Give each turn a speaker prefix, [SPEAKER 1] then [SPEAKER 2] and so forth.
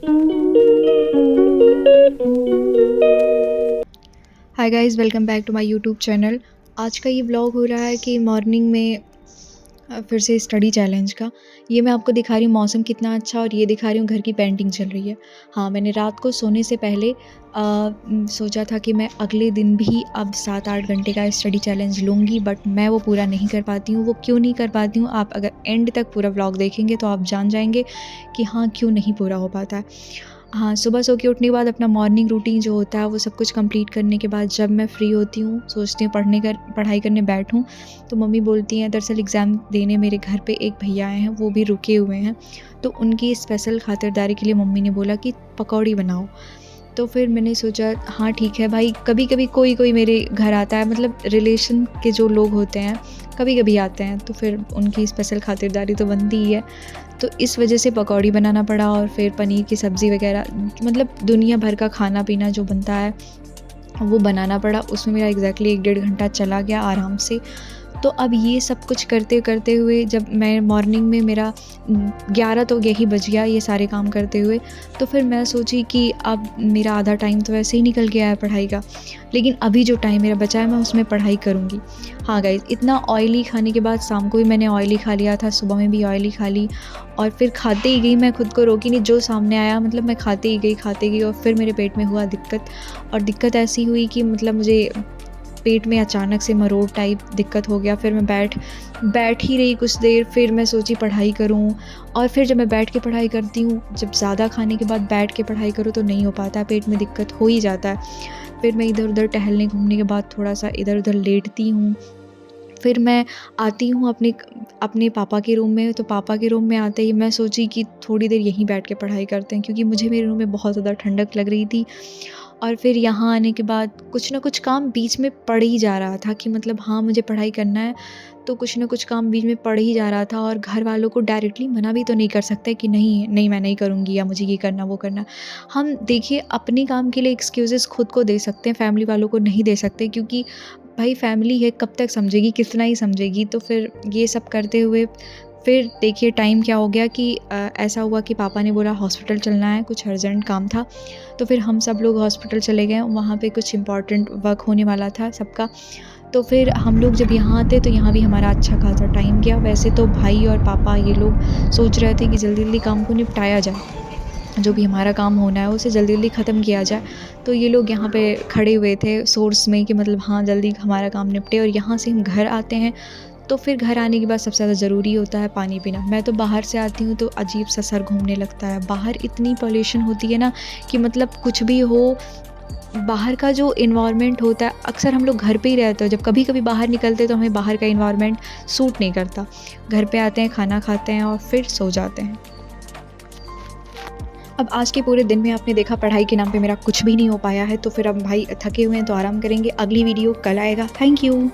[SPEAKER 1] Hi guys, welcome back to my YouTube channel. आज का ये व्लॉग हो रहा है कि मॉर्निंग में फिर से स्टडी चैलेंज का। ये मैं आपको दिखा रही हूँ मौसम कितना अच्छा, और ये दिखा रही हूँ घर की पेंटिंग चल रही है। हाँ, मैंने रात को सोने से पहले सोचा था कि मैं अगले दिन भी अब 7-8 घंटे का स्टडी चैलेंज लूँगी, बट मैं वो पूरा नहीं कर पाती हूँ। वो क्यों नहीं कर पाती हूँ, आप अगर एंड तक पूरा व्लॉग देखेंगे तो आप जान जाएंगे कि हाँ, क्यों नहीं पूरा हो पाता है। हाँ, सुबह सो के उठने के बाद अपना मॉर्निंग रूटीन जो होता है वो सब कुछ कंप्लीट करने के बाद जब मैं फ्री होती हूँ, सोचती हूँ पढ़ाई करने बैठूँ, तो मम्मी बोलती हैं, दरअसल एग्ज़ाम देने मेरे घर पे एक भैया आए हैं, वो भी रुके हुए हैं, तो उनकी स्पेशल खातिरदारी के लिए मम्मी ने बोला कि पकौड़ी बनाओ। तो फिर मैंने सोचा हाँ ठीक है भाई, कभी-कभी कोई मेरे घर आता है, मतलब रिलेशन के जो लोग होते हैं, कभी-कभी आते हैं, तो फिर उनकी स्पेशल खातिरदारी तो बनती ही है। तो इस वजह से पकौड़ी बनाना पड़ा, और फिर पनीर की सब्ज़ी वग़ैरह, मतलब दुनिया भर का खाना-पीना जो बनता है, वो बनाना पड़ा। उसमें मेरा एग्ज़ैक्टली 1 डेढ़ घंटा चला गया आराम से। तो अब ये सब कुछ करते हुए जब मैं मॉर्निंग में मेरा 11 तो यही बज गया ये सारे काम करते हुए। तो फिर मैं सोची कि अब मेरा आधा टाइम तो वैसे ही निकल गया है पढ़ाई का, लेकिन अभी जो टाइम मेरा बचा है मैं उसमें पढ़ाई करूँगी। हाँ गाइज़, इतना ऑयली खाने के बाद शाम को भी मैंने ऑयली खा लिया था, सुबह में भी ऑयली खा ली, और फिर खाते ही गई, मैं खुद को रोकी नहीं, जो सामने आया मतलब मैं खाते ही गई, और फिर मेरे पेट में हुआ दिक्कत। और दिक्कत ऐसी हुई कि मतलब मुझे पेट में अचानक से मरोड़ टाइप दिक्कत हो गया। फिर मैं बैठ ही रही कुछ देर, फिर मैं सोची पढ़ाई करूं, और फिर जब मैं बैठ के पढ़ाई करती हूँ, जब ज़्यादा खाने के बाद बैठ के पढ़ाई करूँ तो नहीं हो पाता है, पेट में दिक्कत हो ही जाता है। फिर मैं इधर उधर टहलने घूमने के बाद थोड़ा सा इधर उधर लेटती हूँ। फिर मैं आती हूँ अपने पापा के रूम में, तो पापा के रूम में आते ही मैं सोची कि थोड़ी देर यहीं बैठ के पढ़ाई करते हैं, क्योंकि मुझे मेरे रूम में बहुत ज़्यादा ठंडक लग रही थी। और फिर यहाँ आने के बाद कुछ ना कुछ काम बीच में पड़ ही जा रहा था कि मतलब हाँ, मुझे पढ़ाई करना है, तो कुछ ना कुछ काम बीच में पड़ ही जा रहा था, और घर वालों को डायरेक्टली मना भी तो नहीं कर सकते कि नहीं मैं नहीं करूँगी, या मुझे ये करना वो करना। हम देखिए अपने काम के लिए एक्सक्यूज़ेज़ खुद को दे सकते हैं, फैमिली वालों को नहीं दे सकते, क्योंकि भाई फैमिली है, कब तक समझेगी, कितना ही समझेगी। तो फिर ये सब करते हुए फिर देखिए टाइम क्या हो गया कि ऐसा हुआ कि पापा ने बोला हॉस्पिटल चलना है, कुछ अर्जेंट काम था। तो फिर हम सब लोग हॉस्पिटल चले गए, वहाँ पे कुछ इम्पॉर्टेंट वर्क होने वाला था सबका। तो फिर हम लोग जब यहाँ आते तो यहाँ भी हमारा अच्छा खासा टाइम गया। वैसे तो भाई और पापा ये लोग सोच रहे थे कि जल्दी-जल्दी काम को निपटाया जाए, जो भी हमारा काम होना है उसे जल्दी-जल्दी ख़त्म किया जाए। तो ये लोग यहाँ पे खड़े हुए थे सोर्स में कि मतलब हाँ, जल्दी हमारा काम निपटे, और यहाँ से हम घर आते हैं। तो फिर घर आने के बाद सबसे ज़्यादा ज़रूरी होता है पानी पीना। मैं तो बाहर से आती हूँ तो अजीब-सा सर घूमने लगता है। बाहर इतनी पॉल्यूशन होती है ना कि मतलब कुछ भी हो, बाहर का जो एनवायरनमेंट होता है, अक्सर हम लोग घर पे ही रहते हैं, जब कभी-कभी बाहर निकलते हैं तो हमें बाहर का एनवायरनमेंट सूट नहीं करता। घर पे आते हैं, खाना खाते हैं और फिर सो जाते हैं। अब आज के पूरे दिन में आपने देखा पढ़ाई के नाम पे मेरा कुछ भी नहीं हो पाया है, तो फिर अब भाई थके हुए हैं तो आराम करेंगे। अगली वीडियो कल आएगा। Thank you.